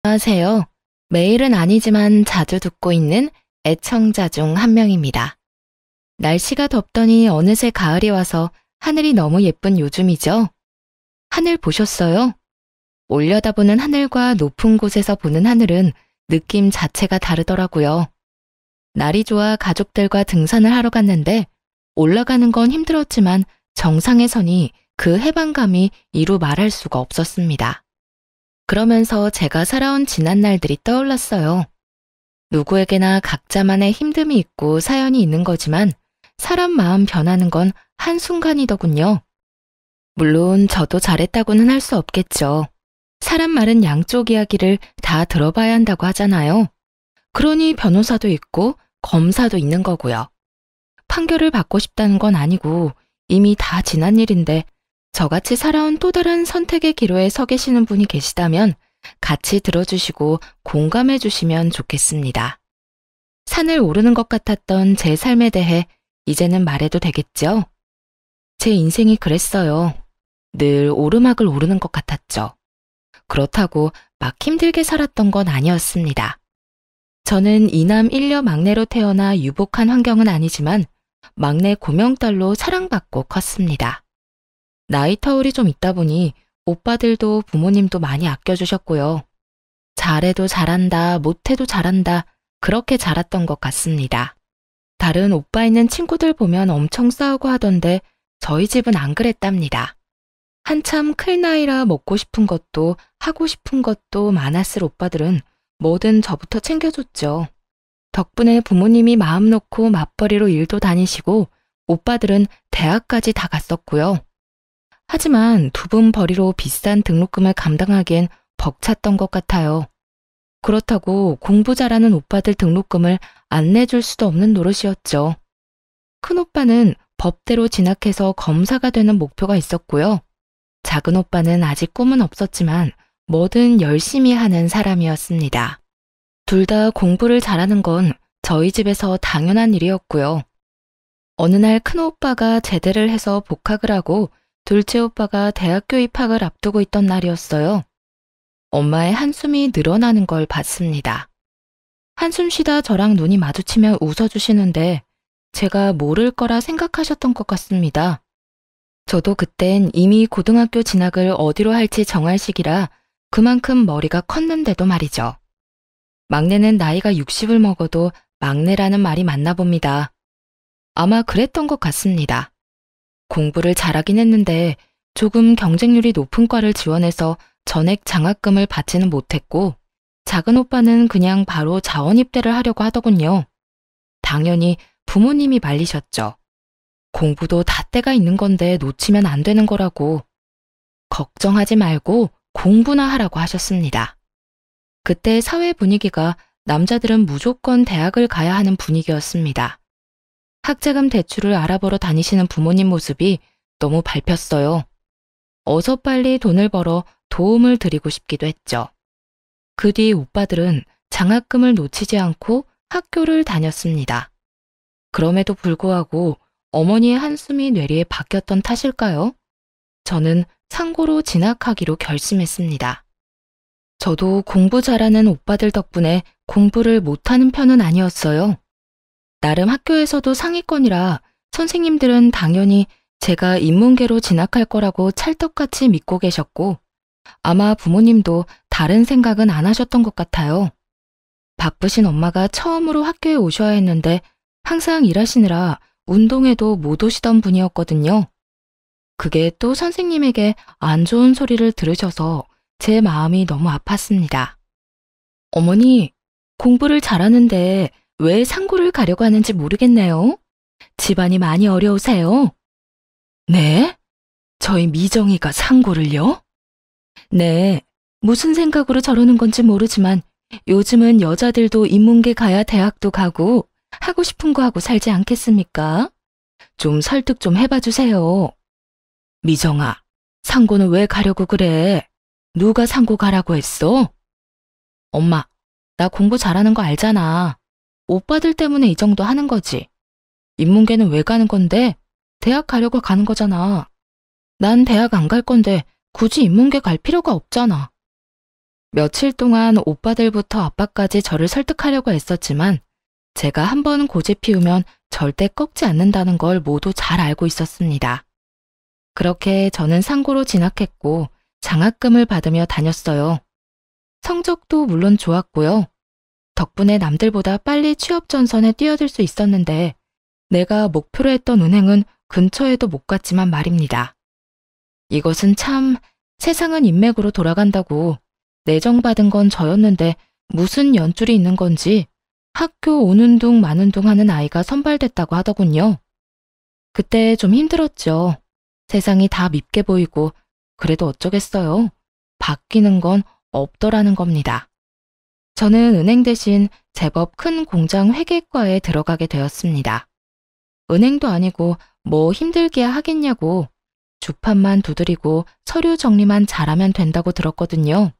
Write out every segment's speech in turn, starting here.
안녕하세요. 매일은 아니지만 자주 듣고 있는 애청자 중 한 명입니다. 날씨가 덥더니 어느새 가을이 와서 하늘이 너무 예쁜 요즘이죠. 하늘 보셨어요? 올려다보는 하늘과 높은 곳에서 보는 하늘은 느낌 자체가 다르더라고요. 날이 좋아 가족들과 등산을 하러 갔는데 올라가는 건 힘들었지만 정상에 서니 그 해방감이 이루 말할 수가 없었습니다. 그러면서 제가 살아온 지난 날들이 떠올랐어요. 누구에게나 각자만의 힘듦이 있고 사연이 있는 거지만 사람 마음 변하는 건 한순간이더군요. 물론 저도 잘했다고는 할 수 없겠죠. 사람 말은 양쪽 이야기를 다 들어봐야 한다고 하잖아요. 그러니 변호사도 있고 검사도 있는 거고요. 판결을 받고 싶다는 건 아니고 이미 다 지난 일인데 저같이 살아온 또 다른 선택의 기로에 서 계시는 분이 계시다면 같이 들어주시고 공감해 주시면 좋겠습니다. 산을 오르는 것 같았던 제 삶에 대해 이제는 말해도 되겠죠? 제 인생이 그랬어요. 늘 오르막을 오르는 것 같았죠. 그렇다고 막 힘들게 살았던 건 아니었습니다. 저는 이남 일녀 막내로 태어나 유복한 환경은 아니지만 막내 고명딸로 사랑받고 컸습니다. 나이 터울이 좀 있다 보니 오빠들도 부모님도 많이 아껴주셨고요. 잘해도 잘한다, 못해도 잘한다, 그렇게 자랐던 것 같습니다. 다른 오빠 있는 친구들 보면 엄청 싸우고 하던데 저희 집은 안 그랬답니다. 한참 클 나이라 먹고 싶은 것도 하고 싶은 것도 많았을 오빠들은 뭐든 저부터 챙겨줬죠. 덕분에 부모님이 마음 놓고 맞벌이로 일도 다니시고 오빠들은 대학까지 다 갔었고요. 하지만 두 분 벌이로 비싼 등록금을 감당하기엔 벅찼던 것 같아요. 그렇다고 공부 잘하는 오빠들 등록금을 안 내줄 수도 없는 노릇이었죠. 큰오빠는 법대로 진학해서 검사가 되는 목표가 있었고요. 작은 오빠는 아직 꿈은 없었지만 뭐든 열심히 하는 사람이었습니다. 둘 다 공부를 잘하는 건 저희 집에서 당연한 일이었고요. 어느 날 큰오빠가 제대를 해서 복학을 하고 둘째 오빠가 대학교 입학을 앞두고 있던 날이었어요. 엄마의 한숨이 늘어나는 걸 봤습니다. 한숨 쉬다 저랑 눈이 마주치며 웃어주시는데 제가 모를 거라 생각하셨던 것 같습니다. 저도 그땐 이미 고등학교 진학을 어디로 할지 정할 시기라 그만큼 머리가 컸는데도 말이죠. 막내는 나이가 60을 먹어도 막내라는 말이 맞나 봅니다. 아마 그랬던 것 같습니다. 공부를 잘하긴 했는데 조금 경쟁률이 높은 과를 지원해서 전액 장학금을 받지는 못했고 작은 오빠는 그냥 바로 자원 입대를 하려고 하더군요. 당연히 부모님이 말리셨죠. 공부도 다 때가 있는 건데 놓치면 안 되는 거라고. 걱정하지 말고 공부나 하라고 하셨습니다. 그때 사회 분위기가 남자들은 무조건 대학을 가야 하는 분위기였습니다. 학자금 대출을 알아보러 다니시는 부모님 모습이 너무 밟혔어요. 어서 빨리 돈을 벌어 도움을 드리고 싶기도 했죠. 그 뒤 오빠들은 장학금을 놓치지 않고 학교를 다녔습니다. 그럼에도 불구하고 어머니의 한숨이 뇌리에 박혔던 탓일까요? 저는 상고로 진학하기로 결심했습니다. 저도 공부 잘하는 오빠들 덕분에 공부를 못하는 편은 아니었어요. 나름 학교에서도 상위권이라 선생님들은 당연히 제가 인문계로 진학할 거라고 찰떡같이 믿고 계셨고 아마 부모님도 다른 생각은 안 하셨던 것 같아요. 바쁘신 엄마가 처음으로 학교에 오셔야 했는데 항상 일하시느라 운동회도 못 오시던 분이었거든요. 그게 또 선생님에게 안 좋은 소리를 들으셔서 제 마음이 너무 아팠습니다. 어머니, 공부를 잘하는데 왜 상고를 가려고 하는지 모르겠네요. 집안이 많이 어려우세요? 네? 저희 미정이가 상고를요? 네, 무슨 생각으로 저러는 건지 모르지만 요즘은 여자들도 인문계 가야 대학도 가고 하고 싶은 거 하고 살지 않겠습니까? 좀 설득 좀 해봐 주세요. 미정아, 상고는 왜 가려고 그래? 누가 상고 가라고 했어? 엄마, 나 공부 잘하는 거 알잖아. 오빠들 때문에 이 정도 하는 거지. 인문계는 왜 가는 건데? 대학 가려고 가는 거잖아. 난 대학 안 갈 건데 굳이 인문계 갈 필요가 없잖아. 며칠 동안 오빠들부터 아빠까지 저를 설득하려고 애썼지만 제가 한번 고집 피우면 절대 꺾지 않는다는 걸 모두 잘 알고 있었습니다. 그렇게 저는 상고로 진학했고 장학금을 받으며 다녔어요. 성적도 물론 좋았고요. 덕분에 남들보다 빨리 취업 전선에 뛰어들 수 있었는데 내가 목표로 했던 은행은 근처에도 못 갔지만 말입니다. 이것은 참 세상은 인맥으로 돌아간다고 내정받은 건 저였는데 무슨 연줄이 있는 건지 학교 오는 둥 마는 둥 하는 아이가 선발됐다고 하더군요. 그때 좀 힘들었죠. 세상이 다 밉게 보이고 그래도 어쩌겠어요. 바뀌는 건 없더라는 겁니다. 저는 은행 대신 제법 큰 공장 회계과에 들어가게 되었습니다. 은행도 아니고 뭐 힘들게야 하겠냐고 주판만 두드리고 서류 정리만 잘하면 된다고 들었거든요.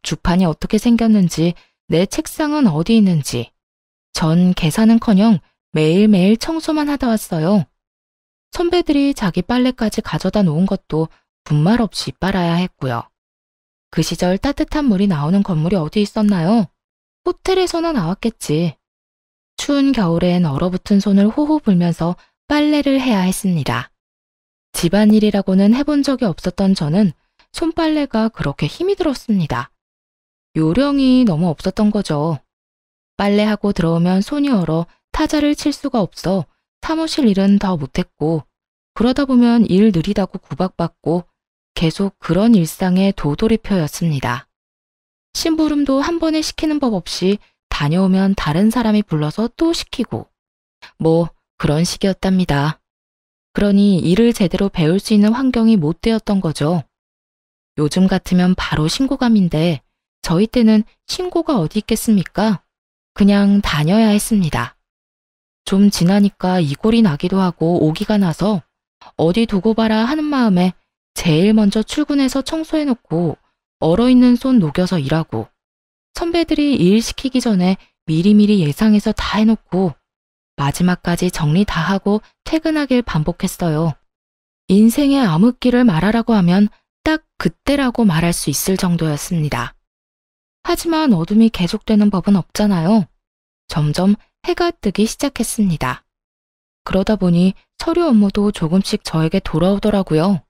주판이 어떻게 생겼는지 내 책상은 어디 있는지 전 계산은커녕 매일매일 청소만 하다 왔어요. 선배들이 자기 빨래까지 가져다 놓은 것도 분말 없이 빨아야 했고요. 그 시절 따뜻한 물이 나오는 건물이 어디 있었나요? 호텔에서나 나왔겠지. 추운 겨울엔 얼어붙은 손을 호호 불면서 빨래를 해야 했습니다. 집안일이라고는 해본 적이 없었던 저는 손빨래가 그렇게 힘이 들었습니다. 요령이 너무 없었던 거죠. 빨래하고 들어오면 손이 얼어 타자를 칠 수가 없어 사무실 일은 더 못했고 그러다 보면 일 느리다고 구박받고 계속 그런 일상의 도돌이표였습니다. 심부름도 한 번에 시키는 법 없이 다녀오면 다른 사람이 불러서 또 시키고 뭐 그런 식이었답니다. 그러니 일을 제대로 배울 수 있는 환경이 못 되었던 거죠. 요즘 같으면 바로 신고감인데 저희 때는 신고가 어디 있겠습니까? 그냥 다녀야 했습니다. 좀 지나니까 이골이 나기도 하고 오기가 나서 어디 두고 봐라 하는 마음에 제일 먼저 출근해서 청소해놓고 얼어있는 손 녹여서 일하고 선배들이 일 시키기 전에 미리미리 예상해서 다 해놓고 마지막까지 정리 다 하고 퇴근하길 반복했어요. 인생의 암흑기를 말하라고 하면 딱 그때라고 말할 수 있을 정도였습니다. 하지만 어둠이 계속되는 법은 없잖아요. 점점 해가 뜨기 시작했습니다. 그러다 보니 서류 업무도 조금씩 저에게 돌아오더라고요.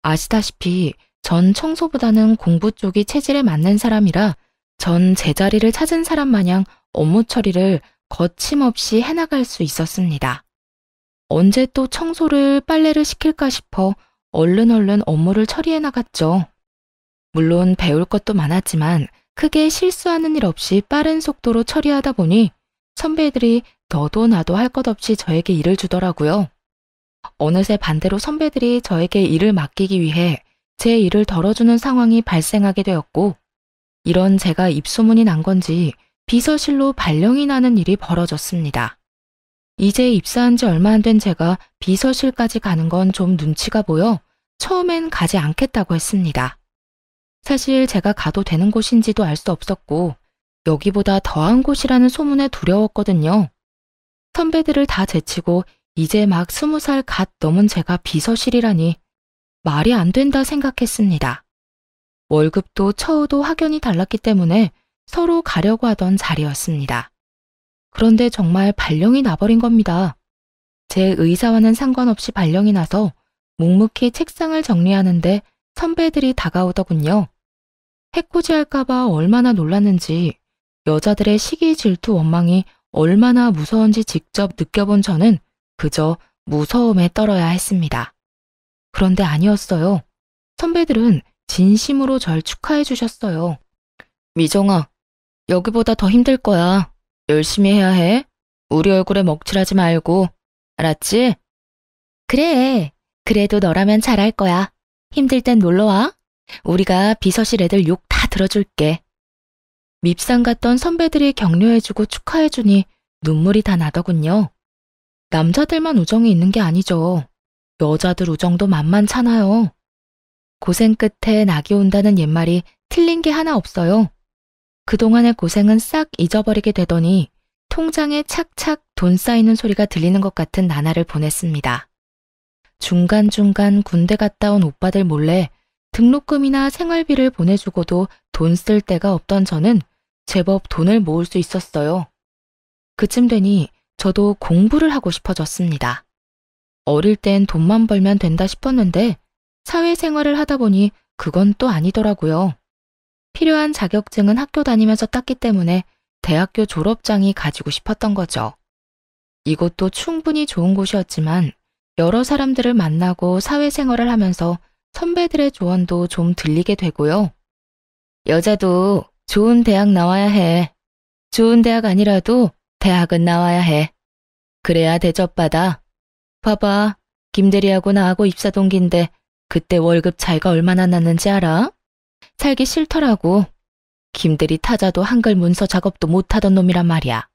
아시다시피 전 청소보다는 공부 쪽이 체질에 맞는 사람이라 전 제자리를 찾은 사람 마냥 업무 처리를 거침없이 해나갈 수 있었습니다. 언제 또 청소를 빨래를 시킬까 싶어 얼른 업무를 처리해 나갔죠. 물론 배울 것도 많았지만 크게 실수하는 일 없이 빠른 속도로 처리하다 보니 선배들이 너도 나도 할 것 없이 저에게 일을 주더라고요. 어느새 반대로 선배들이 저에게 일을 맡기기 위해 제 일을 덜어주는 상황이 발생하게 되었고 이런 제가 입소문이 난 건지 비서실로 발령이 나는 일이 벌어졌습니다. 이제 입사한 지 얼마 안 된 제가 비서실까지 가는 건 좀 눈치가 보여 처음엔 가지 않겠다고 했습니다. 사실 제가 가도 되는 곳인지도 알 수 없었고 여기보다 더한 곳이라는 소문에 두려웠거든요. 선배들을 다 제치고 이제 막 20살 갓 넘은 제가 비서실이라니 말이 안 된다 생각했습니다. 월급도 처우도 확연히 달랐기 때문에 서로 가려고 하던 자리였습니다. 그런데 정말 발령이 나버린 겁니다. 제 의사와는 상관없이 발령이 나서 묵묵히 책상을 정리하는데 선배들이 다가오더군요. 해코지할까봐 얼마나 놀랐는지 여자들의 시기 질투 원망이 얼마나 무서운지 직접 느껴본 저는 그저 무서움에 떨어야 했습니다. 그런데 아니었어요. 선배들은 진심으로 절 축하해 주셨어요. 미정아, 여기보다 더 힘들 거야. 열심히 해야 해. 우리 얼굴에 먹칠하지 말고. 알았지? 그래. 그래도 너라면 잘할 거야. 힘들 땐 놀러와. 우리가 비서실 애들 욕 다 들어줄게. 밉상 같던 선배들이 격려해주고 축하해주니 눈물이 다 나더군요. 남자들만 우정이 있는 게 아니죠. 여자들 우정도 만만찮아요. 고생 끝에 낙이 온다는 옛말이 틀린 게 하나 없어요. 그동안의 고생은 싹 잊어버리게 되더니 통장에 착착 돈 쌓이는 소리가 들리는 것 같은 나날을 보냈습니다. 중간중간 군대 갔다 온 오빠들 몰래 등록금이나 생활비를 보내주고도 돈 쓸 데가 없던 저는 제법 돈을 모을 수 있었어요. 그쯤 되니 저도 공부를 하고 싶어졌습니다. 어릴 땐 돈만 벌면 된다 싶었는데 사회생활을 하다 보니 그건 또 아니더라고요. 필요한 자격증은 학교 다니면서 땄기 때문에 대학교 졸업장이 가지고 싶었던 거죠. 이곳도 충분히 좋은 곳이었지만 여러 사람들을 만나고 사회생활을 하면서 선배들의 조언도 좀 들리게 되고요. 여자도 좋은 대학 나와야 해. 좋은 대학 아니라도 대학은 나와야 해. 그래야 대접받아. 봐봐, 김대리하고 나하고 입사 동기인데 그때 월급 차이가 얼마나 났는지 알아? 살기 싫더라고. 김대리 타자도 한글 문서 작업도 못하던 놈이란 말이야.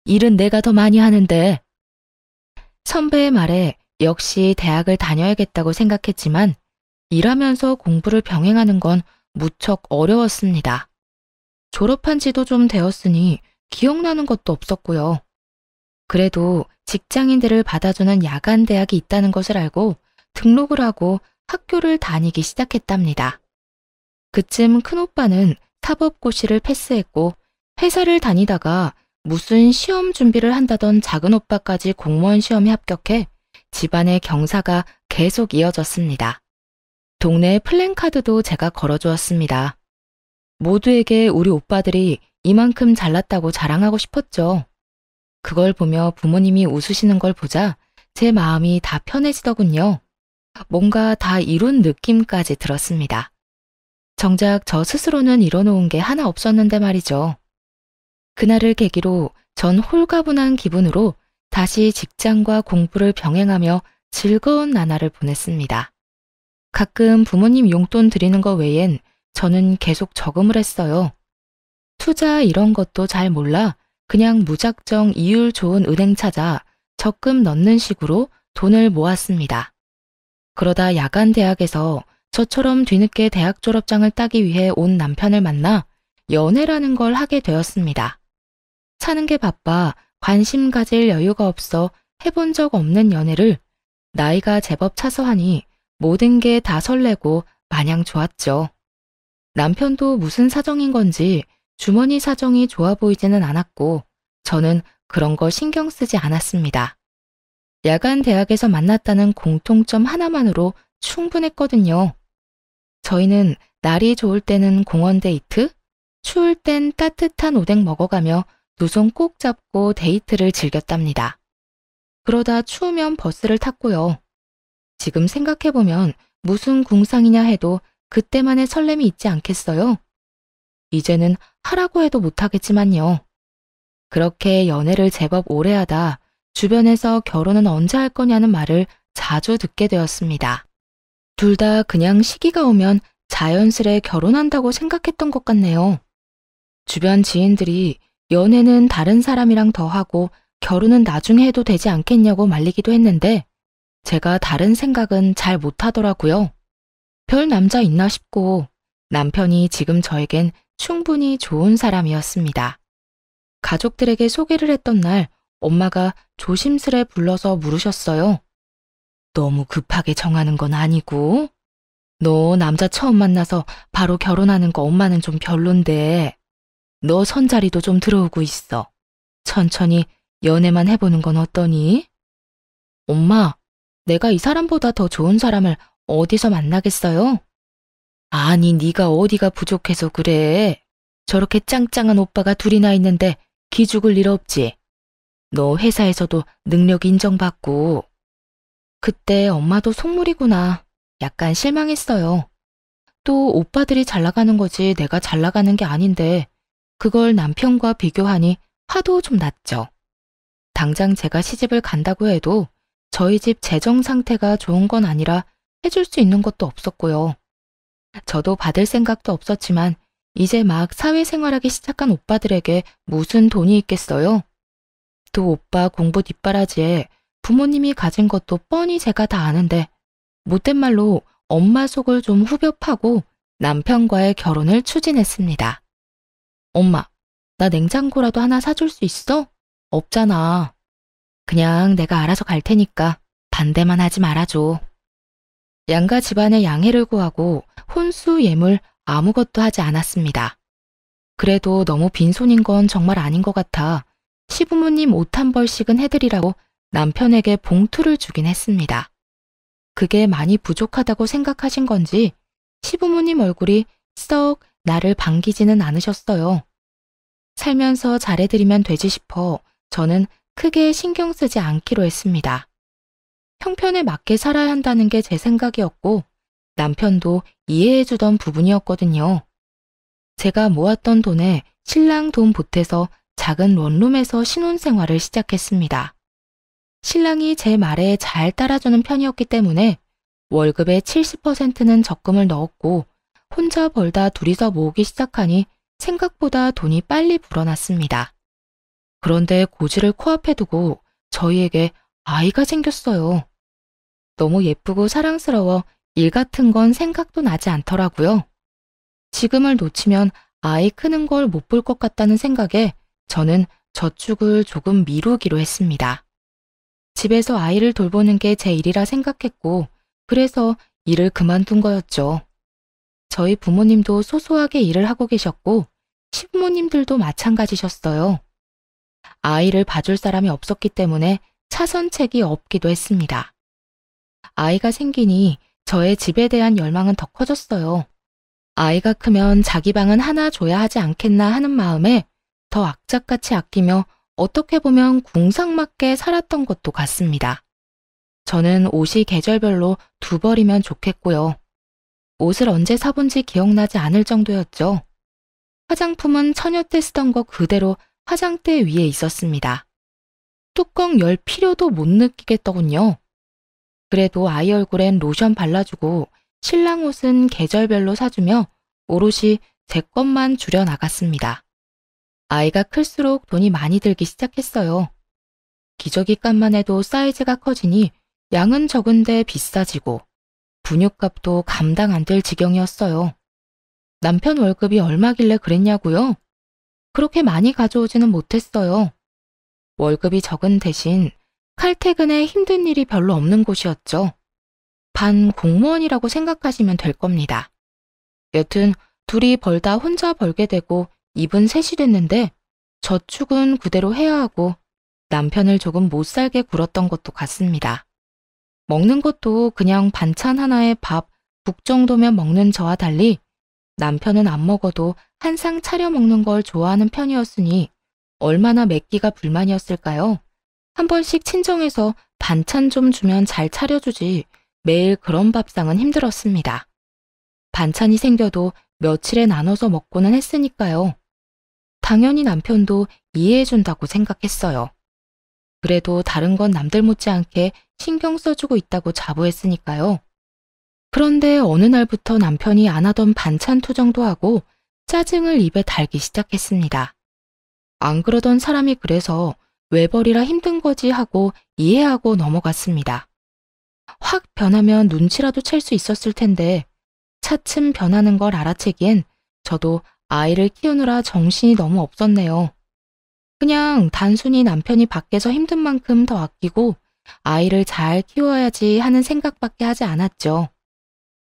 일은 내가 더 많이 하는데. 선배의 말에 역시 대학을 다녀야겠다고 생각했지만 일하면서 공부를 병행하는 건 무척 어려웠습니다. 졸업한 지도 좀 되었으니 기억나는 것도 없었고요. 그래도 직장인들을 받아주는 야간 대학이 있다는 것을 알고 등록을 하고 학교를 다니기 시작했답니다. 그쯤 큰오빠는 사법고시를 패스했고 회사를 다니다가 무슨 시험 준비를 한다던 작은오빠까지 공무원 시험에 합격해 집안의 경사가 계속 이어졌습니다. 동네 플랜카드도 제가 걸어주었습니다. 모두에게 우리 오빠들이 이만큼 잘났다고 자랑하고 싶었죠. 그걸 보며 부모님이 웃으시는 걸 보자 제 마음이 다 편해지더군요. 뭔가 다 이룬 느낌까지 들었습니다. 정작 저 스스로는 이뤄놓은 게 하나 없었는데 말이죠. 그날을 계기로 전 홀가분한 기분으로 다시 직장과 공부를 병행하며 즐거운 나날을 보냈습니다. 가끔 부모님 용돈 드리는 거 외엔 저는 계속 저금을 했어요. 투자 이런 것도 잘 몰라 그냥 무작정 이율 좋은 은행 찾아 적금 넣는 식으로 돈을 모았습니다. 그러다 야간 대학에서 저처럼 뒤늦게 대학 졸업장을 따기 위해 온 남편을 만나 연애라는 걸 하게 되었습니다. 사는 게 바빠 관심 가질 여유가 없어 해본 적 없는 연애를 나이가 제법 차서 하니 모든 게 다 설레고 마냥 좋았죠. 남편도 무슨 사정인 건지 주머니 사정이 좋아 보이지는 않았고 저는 그런 거 신경 쓰지 않았습니다. 야간 대학에서 만났다는 공통점 하나만으로 충분했거든요. 저희는 날이 좋을 때는 공원 데이트, 추울 땐 따뜻한 오뎅 먹어가며 두 손 꼭 잡고 데이트를 즐겼답니다. 그러다 추우면 버스를 탔고요. 지금 생각해보면 무슨 궁상이냐 해도 그때만의 설렘이 있지 않겠어요? 이제는 하라고 해도 못하겠지만요. 그렇게 연애를 제법 오래 하다 주변에서 결혼은 언제 할 거냐는 말을 자주 듣게 되었습니다. 둘 다 그냥 시기가 오면 자연스레 결혼한다고 생각했던 것 같네요. 주변 지인들이 연애는 다른 사람이랑 더 하고 결혼은 나중에 해도 되지 않겠냐고 말리기도 했는데 제가 다른 생각은 잘 못하더라고요. 별 남자 있나 싶고 남편이 지금 저에겐 충분히 좋은 사람이었습니다. 가족들에게 소개를 했던 날 엄마가 조심스레 불러서 물으셨어요. 너무 급하게 정하는 건 아니고? 너 남자 처음 만나서 바로 결혼하는 거 엄마는 좀 별론데 너 선자리도 좀 들어오고 있어. 천천히 연애만 해보는 건 어떠니? 엄마, 내가 이 사람보다 더 좋은 사람을 어디서 만나겠어요? 아니, 네가 어디가 부족해서 그래. 저렇게 짱짱한 오빠가 둘이나 있는데 기죽을 일 없지. 너 회사에서도 능력 인정받고. 그때 엄마도 속물이구나. 약간 실망했어요. 또 오빠들이 잘 나가는 거지 내가 잘 나가는 게 아닌데 그걸 남편과 비교하니 화도 좀 났죠. 당장 제가 시집을 간다고 해도 저희 집 재정 상태가 좋은 건 아니라 해줄 수 있는 것도 없었고요. 저도 받을 생각도 없었지만 이제 막 사회생활하기 시작한 오빠들에게 무슨 돈이 있겠어요? 또 오빠 공부 뒷바라지에 부모님이 가진 것도 뻔히 제가 다 아는데 못된 말로 엄마 속을 좀 후벼 파고 남편과의 결혼을 추진했습니다. 엄마, 나 냉장고라도 하나 사줄 수 있어? 없잖아. 그냥 내가 알아서 갈 테니까 반대만 하지 말아줘. 양가 집안의 양해를 구하고 혼수 예물 아무것도 하지 않았습니다. 그래도 너무 빈손인 건 정말 아닌 것 같아 시부모님 옷 한 벌씩은 해드리라고 남편에게 봉투를 주긴 했습니다. 그게 많이 부족하다고 생각하신 건지 시부모님 얼굴이 썩 나를 반기지는 않으셨어요. 살면서 잘해드리면 되지 싶어 저는 크게 신경 쓰지 않기로 했습니다. 형편에 맞게 살아야 한다는 게 제 생각이었고 남편도 이해해주던 부분이었거든요. 제가 모았던 돈에 신랑 돈 보태서 작은 원룸에서 신혼생활을 시작했습니다. 신랑이 제 말에 잘 따라주는 편이었기 때문에 월급의 70%는 적금을 넣었고 혼자 벌다 둘이서 모으기 시작하니 생각보다 돈이 빨리 불어났습니다. 그런데 고지를 코앞에 두고 저희에게 아이가 생겼어요. 너무 예쁘고 사랑스러워 일 같은 건 생각도 나지 않더라고요. 지금을 놓치면 아이 크는 걸 못 볼 것 같다는 생각에 저는 저축을 조금 미루기로 했습니다. 집에서 아이를 돌보는 게 제 일이라 생각했고 그래서 일을 그만둔 거였죠. 저희 부모님도 소소하게 일을 하고 계셨고 시부모님들도 마찬가지셨어요. 아이를 봐줄 사람이 없었기 때문에 차선책이 없기도 했습니다. 아이가 생기니 저의 집에 대한 열망은 더 커졌어요. 아이가 크면 자기 방은 하나 줘야 하지 않겠나 하는 마음에 더 악착같이 아끼며 어떻게 보면 궁상맞게 살았던 것도 같습니다. 저는 옷이 계절별로 2벌이면 좋겠고요. 옷을 언제 사본지 기억나지 않을 정도였죠. 화장품은 처녀 때 쓰던 거 그대로 화장대 위에 있었습니다. 뚜껑 열 필요도 못 느끼겠더군요. 그래도 아이 얼굴엔 로션 발라주고 신랑 옷은 계절별로 사주며 오롯이 제 것만 줄여나갔습니다. 아이가 클수록 돈이 많이 들기 시작했어요. 기저귀값만 해도 사이즈가 커지니 양은 적은데 비싸지고 분유값도 감당 안 될 지경이었어요. 남편 월급이 얼마길래 그랬냐고요? 그렇게 많이 가져오지는 못했어요. 월급이 적은 대신 칼퇴근에 힘든 일이 별로 없는 곳이었죠. 반 공무원이라고 생각하시면 될 겁니다. 여튼 둘이 벌다 혼자 벌게 되고 입은 셋이 됐는데 저축은 그대로 해야 하고 남편을 조금 못 살게 굴었던 것도 같습니다. 먹는 것도 그냥 반찬 하나에 밥 국 정도면 먹는 저와 달리 남편은 안 먹어도 한 상 차려 먹는 걸 좋아하는 편이었으니 얼마나 맵기가 불만이었을까요? 한 번씩 친정에서 반찬 좀 주면 잘 차려주지 매일 그런 밥상은 힘들었습니다. 반찬이 생겨도 며칠에 나눠서 먹고는 했으니까요. 당연히 남편도 이해해준다고 생각했어요. 그래도 다른 건 남들 못지않게 신경 써주고 있다고 자부했으니까요. 그런데 어느 날부터 남편이 안 하던 반찬 투정도 하고 짜증을 입에 달기 시작했습니다. 안 그러던 사람이 그래서 외벌이라 힘든 거지 하고 이해하고 넘어갔습니다. 확 변하면 눈치라도 챌 수 있었을 텐데 차츰 변하는 걸 알아채기엔 저도 아이를 키우느라 정신이 너무 없었네요. 그냥 단순히 남편이 밖에서 힘든 만큼 더 아끼고 아이를 잘 키워야지 하는 생각밖에 하지 않았죠.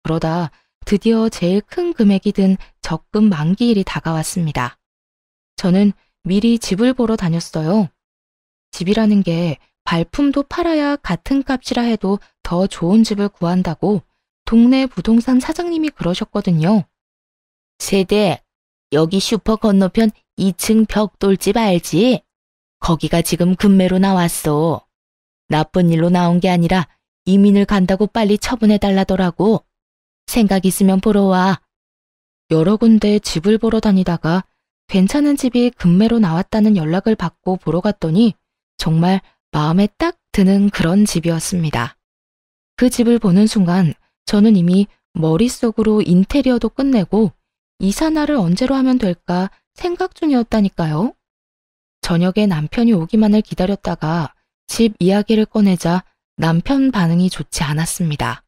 그러다 드디어 제일 큰 금액이 든 적금 만기일이 다가왔습니다. 저는 미리 집을 보러 다녔어요. 집이라는 게 발품도 팔아야 같은 값이라 해도 더 좋은 집을 구한다고 동네 부동산 사장님이 그러셨거든요. 세대, 여기 슈퍼 건너편 2층 벽돌집 알지? 거기가 지금 급매로 나왔어. 나쁜 일로 나온 게 아니라 이민을 간다고 빨리 처분해달라더라고. 생각 있으면 보러 와. 여러 군데 집을 보러 다니다가 괜찮은 집이 급매로 나왔다는 연락을 받고 보러 갔더니 정말 마음에 딱 드는 그런 집이었습니다. 그 집을 보는 순간 저는 이미 머릿속으로 인테리어도 끝내고 이사날을 언제로 하면 될까 생각 중이었다니까요. 저녁에 남편이 오기만을 기다렸다가 집 이야기를 꺼내자 남편 반응이 좋지 않았습니다.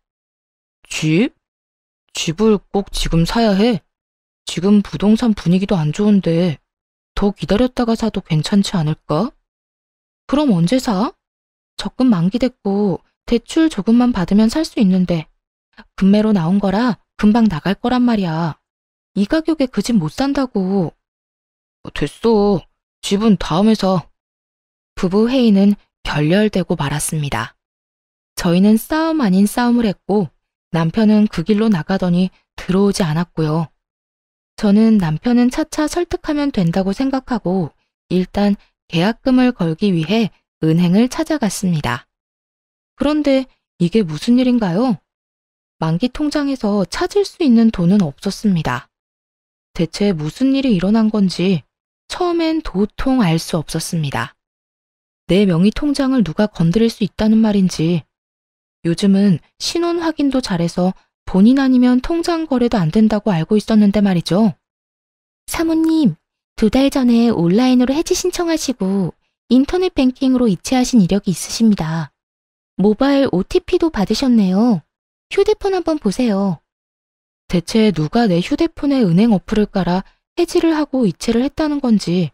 집? 집을 꼭 지금 사야 해? 지금 부동산 분위기도 안 좋은데 더 기다렸다가 사도 괜찮지 않을까? 그럼 언제 사? 적금 만기됐고 대출 조금만 받으면 살 수 있는데 금매로 나온 거라 금방 나갈 거란 말이야. 이 가격에 그 집 못 산다고. 됐어. 집은 다음에 사. 부부 회의는 결렬되고 말았습니다. 저희는 싸움 아닌 싸움을 했고 남편은 그 길로 나가더니 들어오지 않았고요. 저는 남편은 차차 설득하면 된다고 생각하고 일단 계약금을 걸기 위해 은행을 찾아갔습니다. 그런데 이게 무슨 일인가요? 만기 통장에서 찾을 수 있는 돈은 없었습니다. 대체 무슨 일이 일어난 건지 처음엔 도통 알 수 없었습니다. 내 명의 통장을 누가 건드릴 수 있다는 말인지, 요즘은 신원 확인도 잘해서 본인 아니면 통장 거래도 안 된다고 알고 있었는데 말이죠. 사모님, 2달 전에 온라인으로 해지 신청하시고 인터넷 뱅킹으로 이체하신 이력이 있으십니다. 모바일 OTP도 받으셨네요. 휴대폰 한번 보세요. 대체 누가 내 휴대폰에 은행 어플을 깔아 해지를 하고 이체를 했다는 건지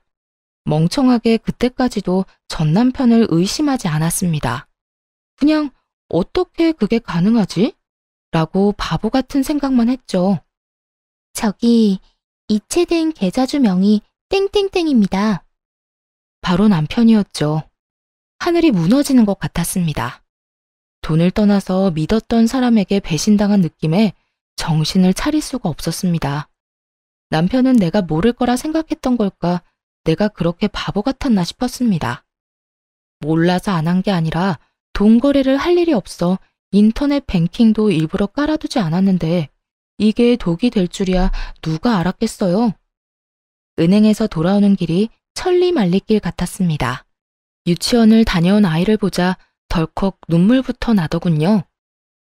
멍청하게 그때까지도 전 남편을 의심하지 않았습니다. 그냥 어떻게 그게 가능하지? 라고 바보 같은 생각만 했죠. 저기 이체된 계좌주 명이 땡땡땡입니다. 바로 남편이었죠. 하늘이 무너지는 것 같았습니다. 돈을 떠나서 믿었던 사람에게 배신당한 느낌에 정신을 차릴 수가 없었습니다. 남편은 내가 모를 거라 생각했던 걸까, 내가 그렇게 바보 같았나 싶었습니다. 몰라서 안 한 게 아니라 돈 거래를 할 일이 없어 인터넷 뱅킹도 일부러 깔아두지 않았는데 이게 독이 될 줄이야 누가 알았겠어요. 은행에서 돌아오는 길이 천리말리길 같았습니다. 유치원을 다녀온 아이를 보자 덜컥 눈물부터 나더군요.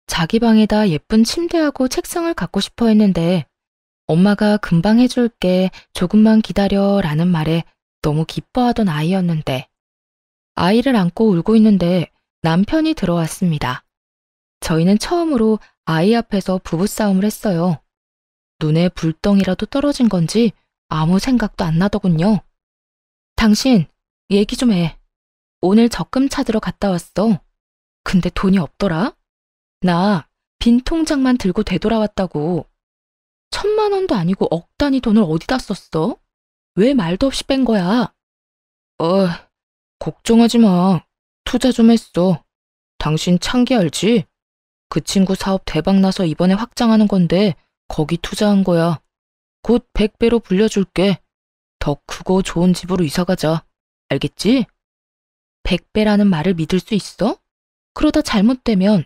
자기 방에다 예쁜 침대하고 책상을 갖고 싶어 했는데 엄마가 금방 해줄게, 조금만 기다려 라는 말에 너무 기뻐하던 아이였는데, 아이를 안고 울고 있는데 남편이 들어왔습니다. 저희는 처음으로 아이 앞에서 부부싸움을 했어요. 눈에 불덩이라도 떨어진 건지 아무 생각도 안 나더군요. 당신, 얘기 좀 해. 오늘 적금 찾으러 갔다 왔어. 근데 돈이 없더라? 나 빈 통장만 들고 되돌아왔다고. 1,000만 원도 아니고 억 단위 돈을 어디다 썼어? 왜 말도 없이 뺀 거야? 걱정하지 마. 투자 좀 했어. 당신 창기 알지? 그 친구 사업 대박 나서 이번에 확장하는 건데 거기 투자한 거야. 곧 100배로 불려줄게. 더 크고 좋은 집으로 이사 가자. 알겠지? 100배라는 말을 믿을 수 있어? 그러다 잘못되면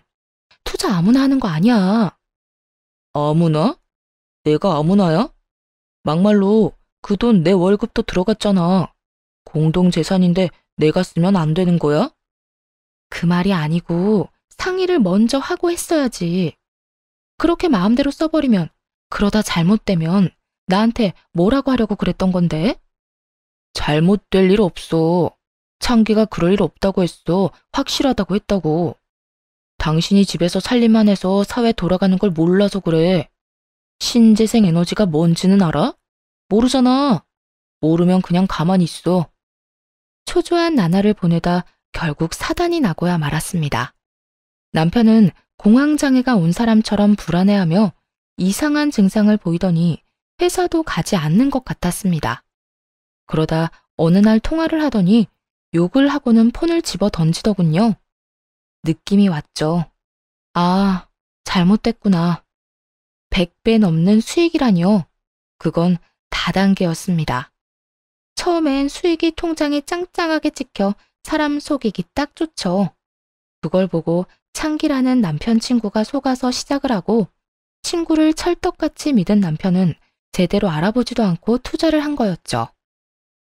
투자 아무나 하는 거 아니야. 아무나? 내가 아무나야? 막말로 그 돈 내 월급도 들어갔잖아. 공동재산인데 내가 쓰면 안 되는 거야? 그 말이 아니고 상의를 먼저 하고 했어야지. 그렇게 마음대로 써버리면 그러다 잘못되면 나한테 뭐라고 하려고 그랬던 건데? 잘못될 일 없어. 창기가 그럴 일 없다고 했어. 확실하다고 했다고. 당신이 집에서 살림만 해서 사회 돌아가는 걸 몰라서 그래. 신재생 에너지가 뭔지는 알아? 모르잖아. 모르면 그냥 가만히 있어. 초조한 나날을 보내다 결국 사단이 나고야 말았습니다. 남편은 공황장애가 온 사람처럼 불안해하며 이상한 증상을 보이더니 회사도 가지 않는 것 같았습니다. 그러다 어느 날 통화를 하더니 욕을 하고는 폰을 집어 던지더군요. 느낌이 왔죠. 아, 잘못됐구나. 100배 넘는 수익이라니요. 그건 다단계였습니다. 처음엔 수익이 통장에 짱짱하게 찍혀 사람 속이기 딱 좋죠. 그걸 보고 창기라는 남편 친구가 속아서 시작을 하고 친구를 찰떡같이 믿은 남편은 제대로 알아보지도 않고 투자를 한 거였죠.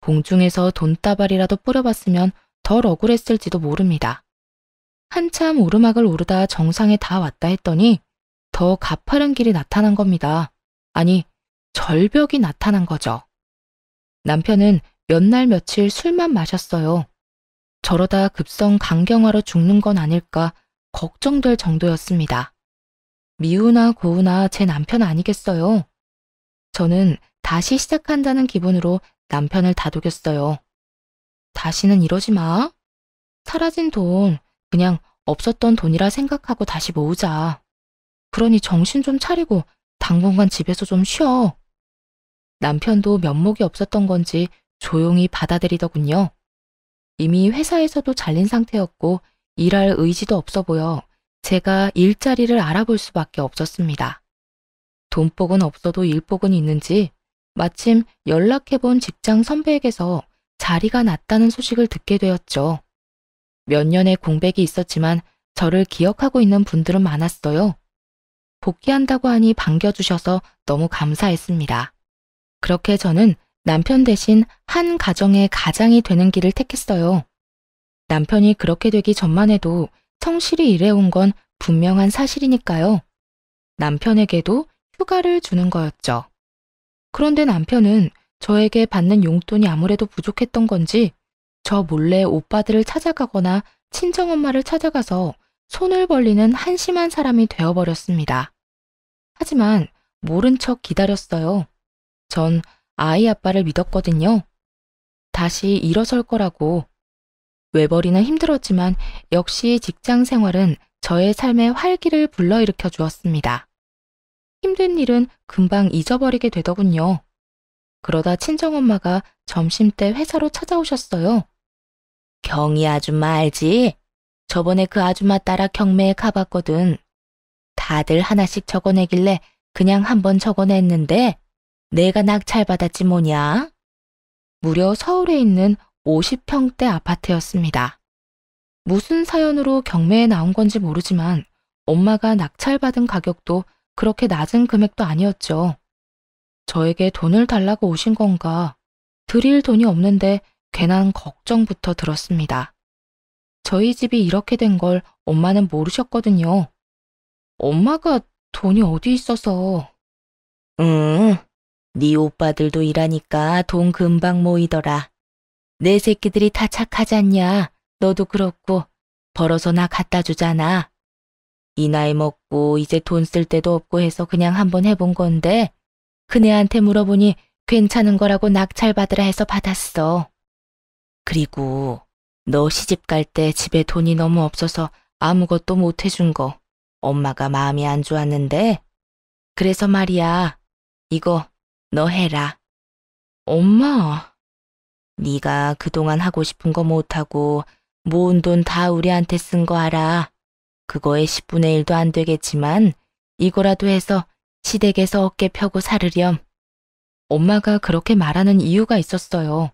공중에서 돈다발이라도 뿌려봤으면 덜 억울했을지도 모릅니다. 한참 오르막을 오르다 정상에 다 왔다 했더니 더 가파른 길이 나타난 겁니다. 아니, 절벽이 나타난 거죠. 남편은 몇 날 며칠 술만 마셨어요. 저러다 급성 간경화로 죽는 건 아닐까 걱정될 정도였습니다. 미우나 고우나 제 남편 아니겠어요? 저는 다시 시작한다는 기분으로 남편을 다독였어요. 다시는 이러지 마. 사라진 돈, 그냥 없었던 돈이라 생각하고 다시 모으자. 그러니 정신 좀 차리고 당분간 집에서 좀 쉬어. 남편도 면목이 없었던 건지 조용히 받아들이더군요. 이미 회사에서도 잘린 상태였고 일할 의지도 없어 보여 제가 일자리를 알아볼 수밖에 없었습니다. 돈복은 없어도 일복은 있는지 마침 연락해본 직장 선배에게서 자리가 났다는 소식을 듣게 되었죠. 몇 년의 공백이 있었지만 저를 기억하고 있는 분들은 많았어요. 복귀한다고 하니 반겨주셔서 너무 감사했습니다. 그렇게 저는 남편 대신 한 가정의 가장이 되는 길을 택했어요. 남편이 그렇게 되기 전만 해도 성실히 일해온 건 분명한 사실이니까요. 남편에게도 휴가를 주는 거였죠. 그런데 남편은 저에게 받는 용돈이 아무래도 부족했던 건지 저 몰래 오빠들을 찾아가거나 친정엄마를 찾아가서 손을 벌리는 한심한 사람이 되어버렸습니다. 하지만 모른 척 기다렸어요. 전 아이 아빠를 믿었거든요. 다시 일어설 거라고. 외벌이는 힘들었지만 역시 직장 생활은 저의 삶에 활기를 불러일으켜 주었습니다. 힘든 일은 금방 잊어버리게 되더군요. 그러다 친정엄마가 점심때 회사로 찾아오셨어요. 경희 아줌마 알지? 저번에 그 아줌마 따라 경매에 가봤거든. 다들 하나씩 적어내길래 그냥 한번 적어냈는데 내가 낙찰받았지 뭐냐? 무려 서울에 있는 50평대 아파트였습니다. 무슨 사연으로 경매에 나온 건지 모르지만 엄마가 낙찰받은 가격도 그렇게 낮은 금액도 아니었죠. 저에게 돈을 달라고 오신 건가? 드릴 돈이 없는데 괜한 걱정부터 들었습니다. 저희 집이 이렇게 된 걸 엄마는 모르셨거든요. 엄마가 돈이 어디 있어서. 응, 네 오빠들도 일하니까 돈 금방 모이더라. 내 새끼들이 다 착하지 않냐? 너도 그렇고 벌어서 나 갖다 주잖아. 이 나이 먹고 이제 돈 쓸 데도 없고 해서 그냥 한번 해본 건데 그네한테 물어보니 괜찮은 거라고 낙찰받으라 해서 받았어. 그리고 너 시집 갈 때 집에 돈이 너무 없어서 아무것도 못 해준 거 엄마가 마음이 안 좋았는데 그래서 말이야. 이거 너 해라. 엄마. 네가 그동안 하고 싶은 거 못하고 모은 돈 다 우리한테 쓴 거 알아. 그거의 10분의 1도 안 되겠지만 이거라도 해서 시댁에서 어깨 펴고 살으렴. 엄마가 그렇게 말하는 이유가 있었어요.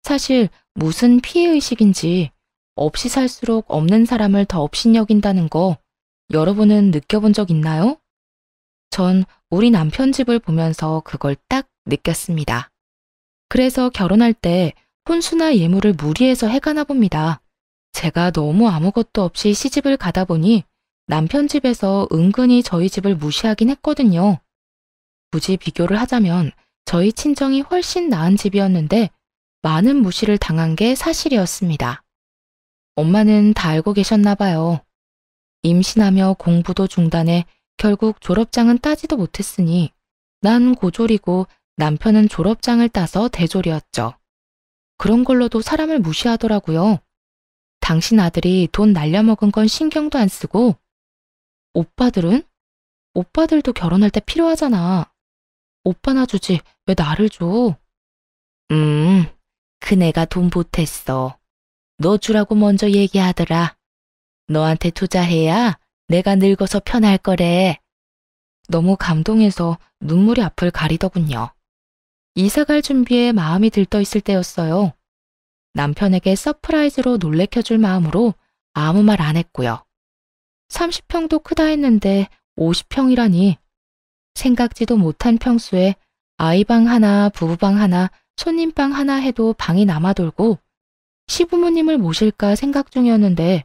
사실 무슨 피해의식인지 없이 살수록 없는 사람을 더 업신여긴다는 거 여러분은 느껴본 적 있나요? 전 우리 남편 집을 보면서 그걸 딱 느꼈습니다. 그래서 결혼할 때 혼수나 예물을 무리해서 해가나 봅니다. 제가 너무 아무것도 없이 시집을 가다 보니 남편 집에서 은근히 저희 집을 무시하긴 했거든요. 굳이 비교를 하자면 저희 친정이 훨씬 나은 집이었는데 많은 무시를 당한 게 사실이었습니다. 엄마는 다 알고 계셨나 봐요. 임신하며 공부도 중단해 결국 졸업장은 따지도 못했으니 난 고졸이고 남편은 졸업장을 따서 대졸이었죠. 그런 걸로도 사람을 무시하더라고요. 당신 아들이 돈 날려먹은 건 신경도 안 쓰고 오빠들은? 오빠들도 결혼할 때 필요하잖아. 오빠나 주지 왜 나를 줘? 그네가 돈 보탰어. 너 주라고 먼저 얘기하더라. 너한테 투자해야 내가 늙어서 편할 거래. 너무 감동해서 눈물이 앞을 가리더군요. 이사갈 준비에 마음이 들떠 있을 때였어요. 남편에게 서프라이즈로 놀래켜줄 마음으로 아무 말 안 했고요. 30평도 크다 했는데 50평이라니. 생각지도 못한 평수에 아이방 하나, 부부방 하나, 손님방 하나 해도 방이 남아돌고 시부모님을 모실까 생각 중이었는데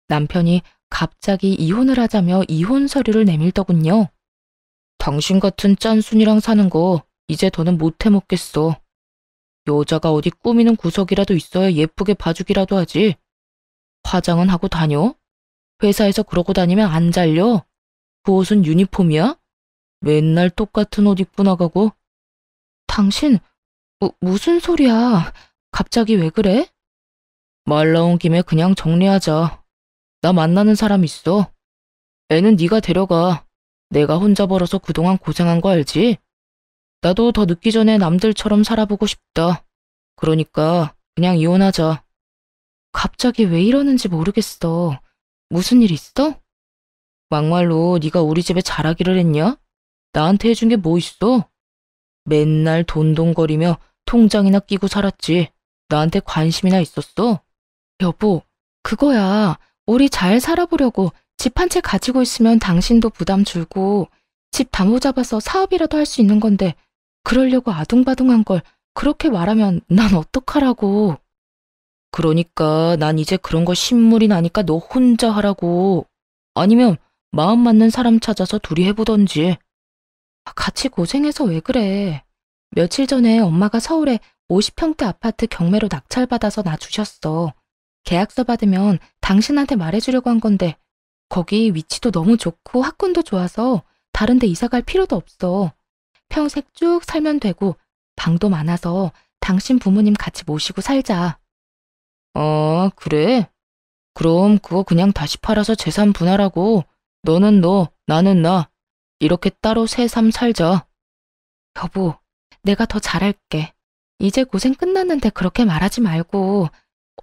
남편이 갑자기 이혼을 하자며 이혼 서류를 내밀더군요. 당신 같은 짠순이랑 사는 거 이제 더는 못 해먹겠어. 여자가 어디 꾸미는 구석이라도 있어야 예쁘게 봐주기라도 하지. 화장은 하고 다녀? 회사에서 그러고 다니면 안 잘려? 그 옷은 유니폼이야? 맨날 똑같은 옷 입고 나가고. 당신 무슨 소리야? 갑자기 왜 그래? 말 나온 김에 그냥 정리하자. 나 만나는 사람 있어. 애는 네가 데려가. 내가 혼자 벌어서 그동안 고생한 거 알지? 나도 더 늦기 전에 남들처럼 살아보고 싶다. 그러니까 그냥 이혼하자. 갑자기 왜 이러는지 모르겠어. 무슨 일 있어? 막말로 네가 우리 집에 잘하기를 했냐? 나한테 해준 게 뭐 있어? 맨날 돈돈거리며 통장이나 끼고 살았지. 나한테 관심이나 있었어? 여보, 그거야. 우리 잘 살아보려고 집 한 채 가지고 있으면 당신도 부담 줄고 집 담보 잡아서 사업이라도 할 수 있는 건데 그러려고 아둥바둥한 걸 그렇게 말하면 난 어떡하라고. 그러니까 난 이제 그런 거 신물이 나니까 너 혼자 하라고. 아니면 마음 맞는 사람 찾아서 둘이 해보던지. 같이 고생해서 왜 그래. 며칠 전에 엄마가 서울에 50평대 아파트 경매로 낙찰받아서 나 주셨어. 계약서 받으면 당신한테 말해주려고 한 건데 거기 위치도 너무 좋고 학군도 좋아서 다른 데 이사 갈 필요도 없어. 평생 쭉 살면 되고 방도 많아서 당신 부모님 같이 모시고 살자. 그래? 그럼 그거 그냥 다시 팔아서 재산 분할하고 너는 너, 나는 나. 이렇게 따로 새삼 살자. 여보, 내가 더 잘할게. 이제 고생 끝났는데 그렇게 말하지 말고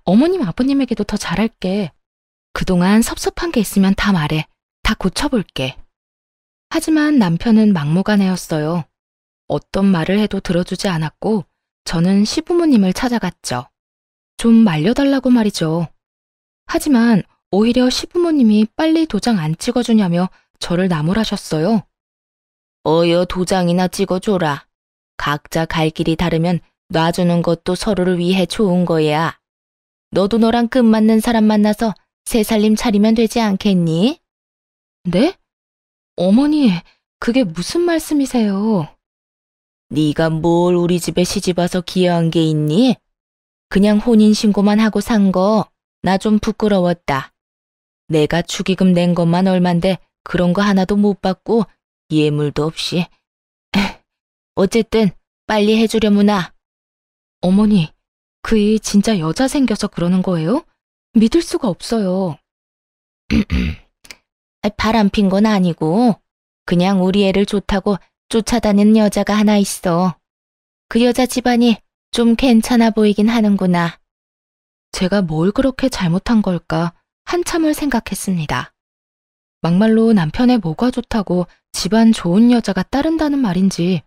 어머님 아버님에게도 더 잘할게. 그동안 섭섭한 게 있으면 다 말해. 다 고쳐볼게. 하지만 남편은 막무가내였어요. 어떤 말을 해도 들어주지 않았고 저는 시부모님을 찾아갔죠. 좀 말려달라고 말이죠. 하지만 오히려 시부모님이 빨리 도장 안 찍어주냐며 저를 나무라셨어요. 어여 도장이나 찍어줘라. 각자 갈 길이 다르면 놔주는 것도 서로를 위해 좋은 거야. 너도 너랑 끝맞는 사람 만나서 새 살림 차리면 되지 않겠니? 네? 어머니, 그게 무슨 말씀이세요? 네가 뭘 우리 집에 시집와서 기여한 게 있니? 그냥 혼인신고만 하고 산 거 나 좀 부끄러웠다. 내가 축의금 낸 것만 얼만데 그런 거 하나도 못 받고 예물도 없이. 어쨌든 빨리 해주려무나. 어머니, 그 일 진짜 여자 생겨서 그러는 거예요? 믿을 수가 없어요. 바람 핀 건 아니고 그냥 우리 애를 좋다고 쫓아다니는 여자가 하나 있어. 그 여자 집안이 좀 괜찮아 보이긴 하는구나. 제가 뭘 그렇게 잘못한 걸까 한참을 생각했습니다. 막말로 남편의 뭐가 좋다고 집안 좋은 여자가 따른다는 말인지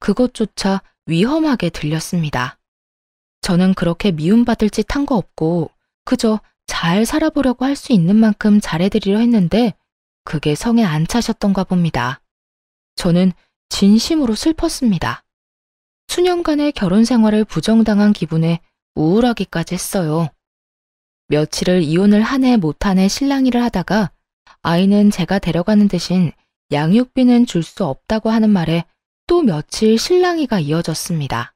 그것조차 위험하게 들렸습니다. 저는 그렇게 미움받을 짓 한 거 없고 그저 잘 살아보려고 할 수 있는 만큼 잘해드리려 했는데 그게 성에 안 차셨던가 봅니다. 저는 진심으로 슬펐습니다. 수년간의 결혼 생활을 부정당한 기분에 우울하기까지 했어요. 며칠을 이혼을 한 해 못 한 해 실랑이를 하다가 아이는 제가 데려가는 대신 양육비는 줄 수 없다고 하는 말에 또 며칠 실랑이가 이어졌습니다.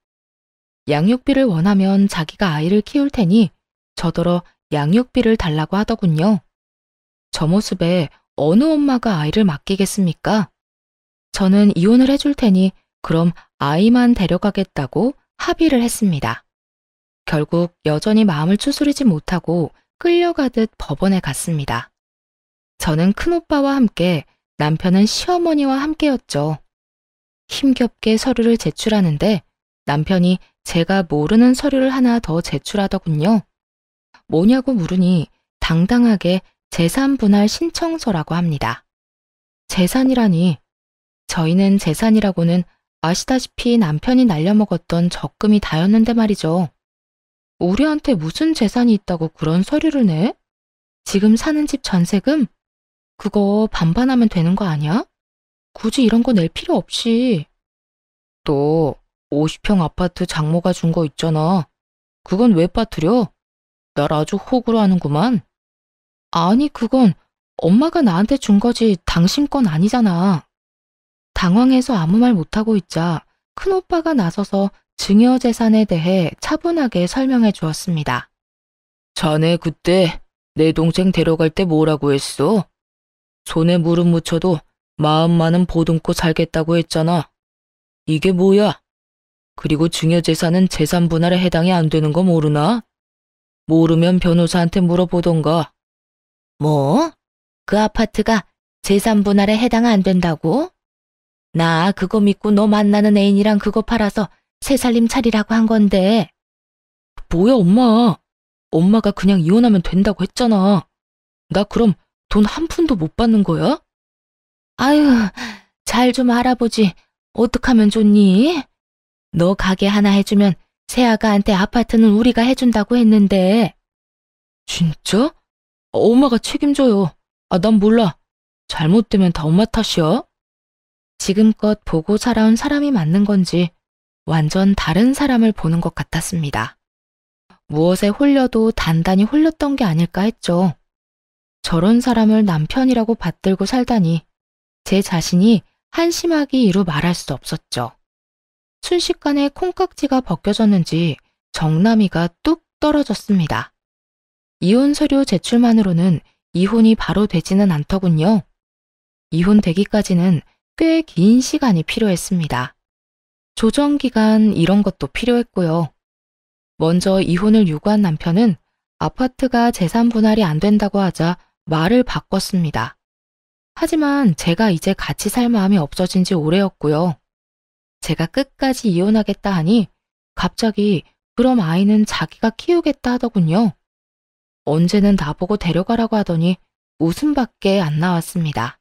양육비를 원하면 자기가 아이를 키울 테니 저더러 양육비를 달라고 하더군요. 저 모습에 어느 엄마가 아이를 맡기겠습니까? 저는 이혼을 해줄 테니 그럼 아이만 데려가겠다고 합의를 했습니다. 결국 여전히 마음을 추스리지 못하고 끌려가듯 법원에 갔습니다. 저는 큰오빠와 함께 남편은 시어머니와 함께였죠. 힘겹게 서류를 제출하는데 남편이 제가 모르는 서류를 하나 더 제출하더군요. 뭐냐고 물으니 당당하게 재산분할 신청서라고 합니다. 재산이라니, 저희는 재산이라고는 아시다시피 남편이 날려먹었던 적금이 다였는데 말이죠. 우리한테 무슨 재산이 있다고 그런 서류를 내? 지금 사는 집 전세금? 그거 반반하면 되는 거 아니야? 굳이 이런 거 낼 필요 없이. 또 50평 아파트 장모가 준 거 있잖아. 그건 왜 빠뜨려? 날 아주 호구로 하는구만. 아니, 그건 엄마가 나한테 준 거지 당신 건 아니잖아. 당황해서 아무 말 못하고 있자 큰오빠가 나서서 증여재산에 대해 차분하게 설명해 주었습니다. 자네 그때 내 동생 데려갈 때 뭐라고 했어? 손에 무릎 묻혀도 마음만은 보듬고 살겠다고 했잖아. 이게 뭐야? 그리고 증여재산은 재산 분할에 해당이 안 되는 거 모르나? 모르면 변호사한테 물어보던가. 뭐? 그 아파트가 재산 분할에 해당 안 된다고? 나 그거 믿고 너 만나는 애인이랑 그거 팔아서 새 살림 차리라고 한 건데. 뭐야, 엄마. 엄마가 그냥 이혼하면 된다고 했잖아. 나 그럼 돈 한 푼도 못 받는 거야? 아유, 잘 좀 알아보지. 어떡하면 좋니? 너 가게 하나 해주면 새아가한테 아파트는 우리가 해준다고 했는데. 진짜? 엄마가 책임져요. 난 몰라. 잘못되면 다 엄마 탓이야. 지금껏 보고 살아온 사람이 맞는 건지 완전 다른 사람을 보는 것 같았습니다. 무엇에 홀려도 단단히 홀렸던 게 아닐까 했죠. 저런 사람을 남편이라고 받들고 살다니 제 자신이 한심하기 이루 말할 수 없었죠. 순식간에 콩깍지가 벗겨졌는지 정남이가 뚝 떨어졌습니다. 이혼 서류 제출만으로는 이혼이 바로 되지는 않더군요. 이혼되기까지는 꽤 긴 시간이 필요했습니다. 조정기간 이런 것도 필요했고요. 먼저 이혼을 요구한 남편은 아파트가 재산 분할이 안 된다고 하자 말을 바꿨습니다. 하지만 제가 이제 같이 살 마음이 없어진 지 오래였고요. 제가 끝까지 이혼하겠다 하니 갑자기 그럼 아이는 자기가 키우겠다 하더군요. 언제는 나보고 데려가라고 하더니 웃음밖에 안 나왔습니다.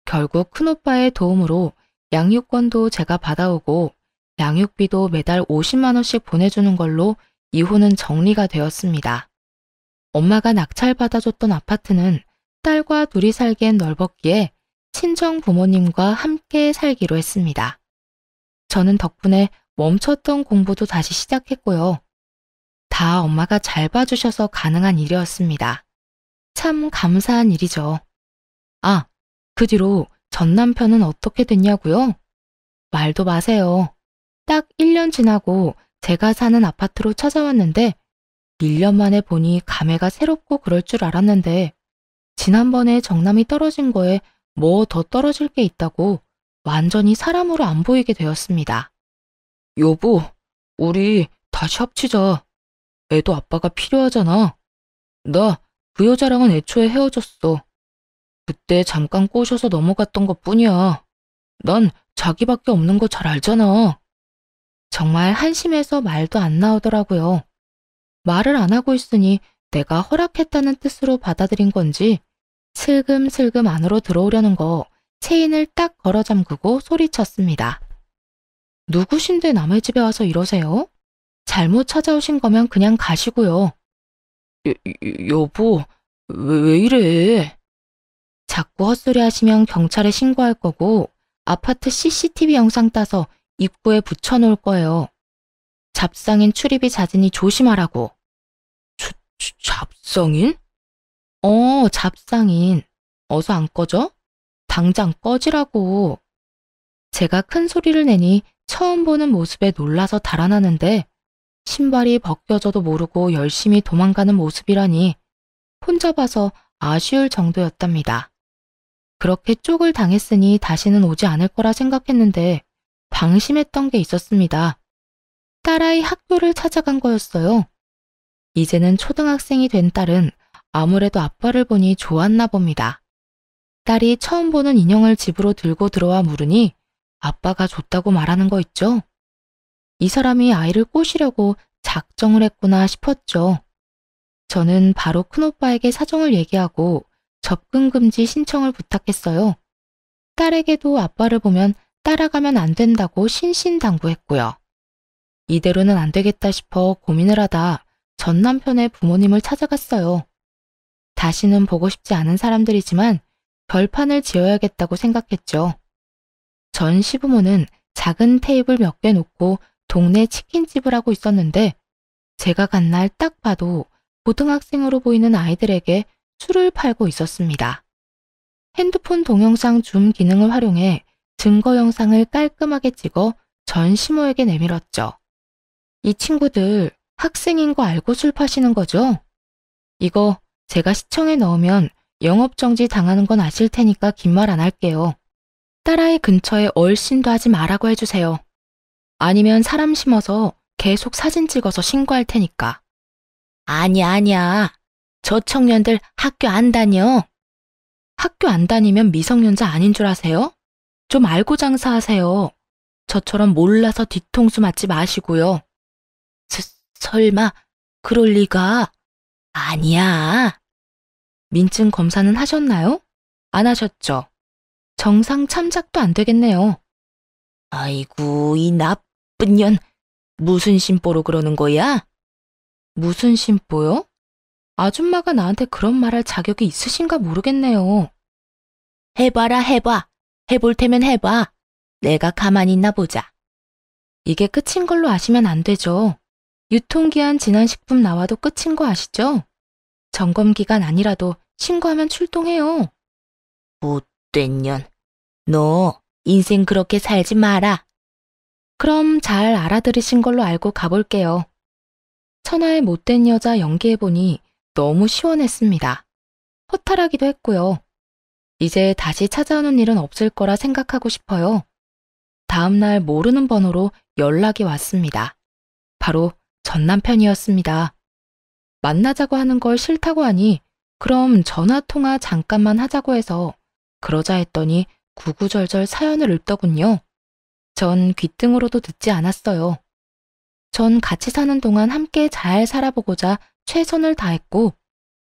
결국 큰오빠의 도움으로 양육권도 제가 받아오고 양육비도 매달 50만 원씩 보내주는 걸로 이혼은 정리가 되었습니다. 엄마가 낙찰받아줬던 아파트는 딸과 둘이 살기엔 넓었기에 친정 부모님과 함께 살기로 했습니다. 저는 덕분에 멈췄던 공부도 다시 시작했고요. 다 엄마가 잘 봐주셔서 가능한 일이었습니다. 참 감사한 일이죠. 그 뒤로 전 남편은 어떻게 됐냐고요? 말도 마세요. 딱 1년 지나고 제가 사는 아파트로 찾아왔는데 1년 만에 보니 감회가 새롭고 그럴 줄 알았는데 지난번에 정남이 떨어진 거에 뭐 더 떨어질 게 있다고 완전히 사람으로 안 보이게 되었습니다. 여보, 우리 다시 합치자. 애도 아빠가 필요하잖아. 나 그 여자랑은 애초에 헤어졌어. 그때 잠깐 꼬셔서 넘어갔던 것뿐이야. 난 자기밖에 없는 거 잘 알잖아. 정말 한심해서 말도 안 나오더라고요. 말을 안 하고 있으니 내가 허락했다는 뜻으로 받아들인 건지 슬금슬금 안으로 들어오려는 거 체인을 딱 걸어 잠그고 소리쳤습니다. 누구신데 남의 집에 와서 이러세요? 잘못 찾아오신 거면 그냥 가시고요. 여보, 왜 이래? 자꾸 헛소리 하시면 경찰에 신고할 거고 아파트 CCTV 영상 따서 입구에 붙여놓을 거예요. 잡상인 출입이 잦으니 조심하라고. 잡상인? 잡상인. 어서 안 꺼져? 당장 꺼지라고. 제가 큰 소리를 내니 처음 보는 모습에 놀라서 달아나는데 신발이 벗겨져도 모르고 열심히 도망가는 모습이라니 혼자 봐서 아쉬울 정도였답니다. 그렇게 쪽을 당했으니 다시는 오지 않을 거라 생각했는데 방심했던 게 있었습니다. 딸아이 학교를 찾아간 거였어요. 이제는 초등학생이 된 딸은 아무래도 아빠를 보니 좋았나 봅니다. 딸이 처음 보는 인형을 집으로 들고 들어와 물으니 아빠가 줬다고 말하는 거 있죠? 이 사람이 아이를 꼬시려고 작정을 했구나 싶었죠. 저는 바로 큰오빠에게 사정을 얘기하고 접근 금지 신청을 부탁했어요. 딸에게도 아빠를 보면 따라가면 안 된다고 신신당부했고요. 이대로는 안 되겠다 싶어 고민을 하다 전 남편의 부모님을 찾아갔어요. 다시는 보고 싶지 않은 사람들이지만 별판을 지어야겠다고 생각했죠. 전 시부모는 작은 테이블 몇 개 놓고 동네 치킨집을 하고 있었는데 제가 간 날 딱 봐도 고등학생으로 보이는 아이들에게 술을 팔고 있었습니다. 핸드폰 동영상 줌 기능을 활용해 증거 영상을 깔끔하게 찍어 전 시모에게 내밀었죠. 이 친구들 학생인 거 알고 술 파시는 거죠? 이거 제가 시청에 넣으면 영업정지 당하는 건 아실 테니까 긴 말 안 할게요. 딸아이 근처에 얼씬도 하지 말라고 해주세요. 아니면 사람 심어서 계속 사진 찍어서 신고할 테니까. 아니야. 저 청년들 학교 안 다녀. 학교 안 다니면 미성년자 아닌 줄 아세요? 좀 알고 장사하세요. 저처럼 몰라서 뒤통수 맞지 마시고요. 설마 그럴 리가? 아니야. 민증 검사는 하셨나요? 안 하셨죠? 정상 참작도 안 되겠네요. 아이고, 이 나쁜 년. 무슨 심보로 그러는 거야? 무슨 심보요? 아줌마가 나한테 그런 말할 자격이 있으신가 모르겠네요. 해봐라, 해봐. 해볼 테면 해봐. 내가 가만히 있나 보자. 이게 끝인 걸로 아시면 안 되죠. 유통기한 지난 식품 나와도 끝인 거 아시죠? 점검기간 아니라도 신고하면 출동해요. 못된 년. 너 인생 그렇게 살지 마라. 그럼 잘 알아들으신 걸로 알고 가볼게요. 천하의 못된 여자 연기해보니 너무 시원했습니다. 허탈하기도 했고요. 이제 다시 찾아오는 일은 없을 거라 생각하고 싶어요. 다음날 모르는 번호로 연락이 왔습니다. 바로 전 남편이었습니다. 만나자고 하는 걸 싫다고 하니 그럼 전화통화 잠깐만 하자고 해서 그러자 했더니 구구절절 사연을 읊더군요. 전 귓등으로도 듣지 않았어요. 전 같이 사는 동안 함께 잘 살아보고자 최선을 다했고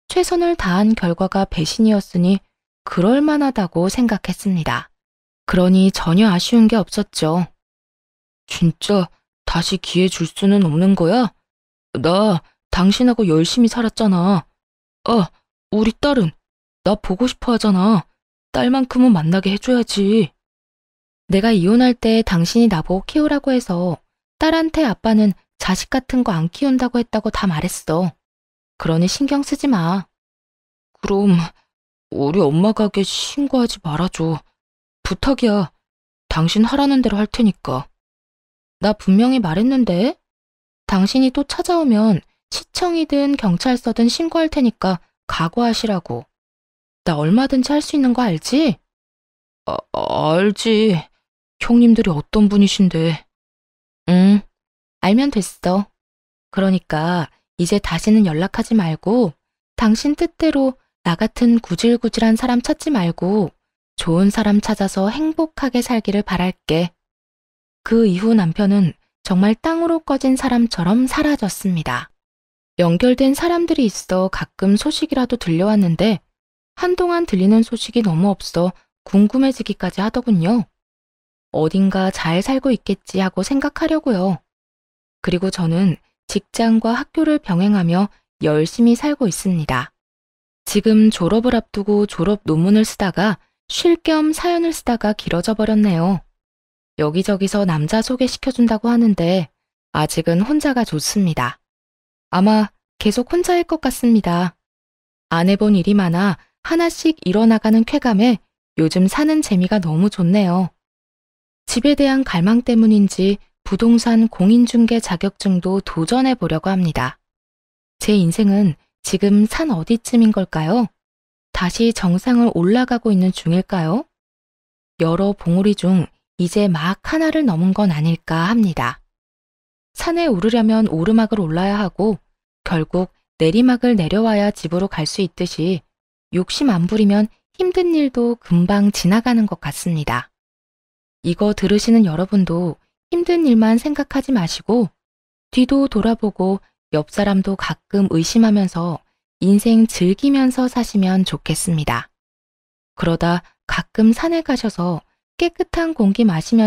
최선을 다한 결과가 배신이었으니 그럴 만하다고 생각했습니다. 그러니 전혀 아쉬운 게 없었죠. 진짜 다시 기회 줄 수는 없는 거야? 나 당신하고 열심히 살았잖아. 우리 딸은 나 보고 싶어 하잖아. 딸만큼은 만나게 해줘야지. 내가 이혼할 때 당신이 나보고 키우라고 해서 딸한테 아빠는 자식 같은 거 안 키운다고 했다고 다 말했어. 그러니 신경 쓰지 마. 그럼 우리 엄마 가게 신고하지 말아줘. 부탁이야. 당신 하라는 대로 할 테니까. 나 분명히 말했는데. 당신이 또 찾아오면 시청이든 경찰서든 신고할 테니까 각오하시라고. 나 얼마든지 할 수 있는 거 알지? 알지. 형님들이 어떤 분이신데. 응, 알면 됐어. 그러니까 이제 다시는 연락하지 말고 당신 뜻대로 나 같은 구질구질한 사람 찾지 말고 좋은 사람 찾아서 행복하게 살기를 바랄게. 그 이후 남편은 정말 땅으로 꺼진 사람처럼 사라졌습니다. 연결된 사람들이 있어 가끔 소식이라도 들려왔는데 한동안 들리는 소식이 너무 없어 궁금해지기까지 하더군요. 어딘가 잘 살고 있겠지 하고 생각하려고요. 그리고 저는 직장과 학교를 병행하며 열심히 살고 있습니다. 지금 졸업을 앞두고 졸업 논문을 쓰다가 쉴 겸 사연을 쓰다가 길어져 버렸네요. 여기저기서 남자 소개시켜준다고 하는데 아직은 혼자가 좋습니다. 아마 계속 혼자일 것 같습니다. 안 해본 일이 많아 하나씩 일어나가는 쾌감에 요즘 사는 재미가 너무 좋네요. 집에 대한 갈망 때문인지 부동산 공인중개 자격증도 도전해 보려고 합니다. 제 인생은 지금 산 어디쯤인 걸까요? 다시 정상을 올라가고 있는 중일까요? 여러 봉우리 중 이제 막 하나를 넘은 건 아닐까 합니다. 산에 오르려면 오르막을 올라야 하고 결국 내리막을 내려와야 집으로 갈 수 있듯이 욕심 안 부리면 힘든 일도 금방 지나가는 것 같습니다. 이거 들으시는 여러분도 힘든 일만 생각하지 마시고 뒤도 돌아보고 옆 사람도 가끔 의심하면서 인생 즐기면서 사시면 좋겠습니다. 그러다 가끔 산에 가셔서 깨끗한 공기 마시면서